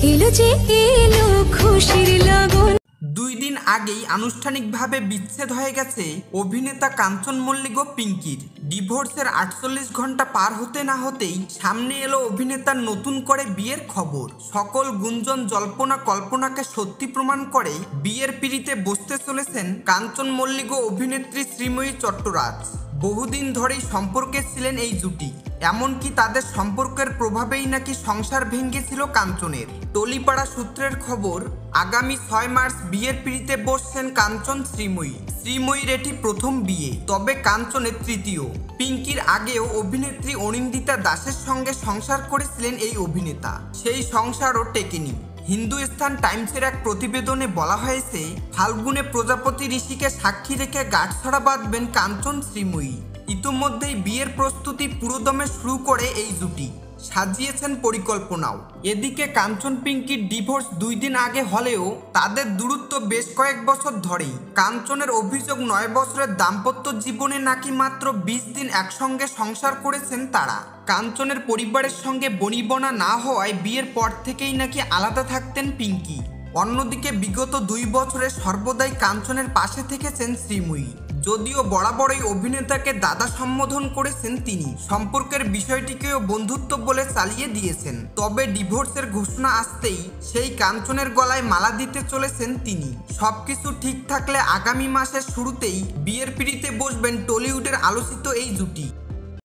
এলো যে এলো খুশির লগন। 2 দিন আগেই আনুষ্ঠানিকভাবে বিচ্ছেদ হয়ে গেছে অভিনেতা কাঞ্চন মল্লিক ও পিঙ্কির। ডিভোর্সের 48 ঘন্টা পার হতে না হতেই সামনে এলো অভিনেতার নতুন করে বিয়ের খবর। সকল গুঞ্জন জল্পনা কল্পনাকে সত্যি প্রমাণ করে বিয়ের পিঁড়িতে বসতে চলেছেন কাঞ্চন মল্লিক ও অভিনেত্রী শ্রীময়ী চট্টরাজ। বহুদিন ধরেই সম্পর্কে ছিলেন এই জুটি, এমনকি তাদের সম্পর্কের প্রভাবেই নাকি সংসার ভেঙেছিল কাঞ্চনের। টলিপাড়া সূত্রের খবর, আগামী 6 মার্চ বিয়ের পিঁড়িতে বসছেন কাঞ্চন শ্রীময়ী। শ্রীময়ীর এটি প্রথম বিয়ে, তবে কাঞ্চনের তৃতীয়। পিঙ্কির আগেও অভিনেত্রী অনিন্দিতা দাসের সঙ্গে সংসার করেছিলেন এই অভিনেতা, সেই সংসারও টেকেনি। হিন্দুস্তান টাইমসের এক প্রতিবেদনে বলা হয়েছে, ফাল্গুনে প্রজাপতি ঋষিকে সাক্ষী রেখে গাঁটছড়া বাঁধবেন কাঞ্চন শ্রীময়ী। ইতিমধ্যেই বিয়ের প্রস্তুতি পুরোদমে শুরু করে এই জুটি, সাজিয়েছেন পরিকল্পনাও। এদিকে কাঞ্চন পিঙ্কির ডিভোর্স 2 দিন আগে হলেও তাদের দূরত্ব বেশ কয়েক বছর ধরেই। কাঞ্চনের অভিযোগ 9 বছরের দাম্পত্য জীবনে নাকি মাত্র 20 দিন একসঙ্গে সংসার করেছেন তারা। কাঞ্চনের পরিবারের সঙ্গে বনিবনা না হওয়ায় বিয়ের পর থেকেই নাকি আলাদা থাকতেন পিঙ্কি। অন্যদিকে বিগত 2 বছরে সর্বদাই কাঞ্চনের পাশে থেকেছেন শ্রীময়ী। যদিও বরাবরই অভিনেতাকে দাদা সম্বোধন করেছেন তিনি, সম্পর্কের বিষয়টিকেও বন্ধুত্ব বলে চালিয়ে দিয়েছেন। তবে ডিভোর্সের ঘোষণা আসতেই সেই কাঞ্চনের গলায় মালা দিতে চলেছেন তিনি। সবকিছু ঠিক থাকলে আগামী মাসের শুরুতেই বিয়ের পিঁড়িতে বসবেন টলিউডের আলোচিত এই জুটি।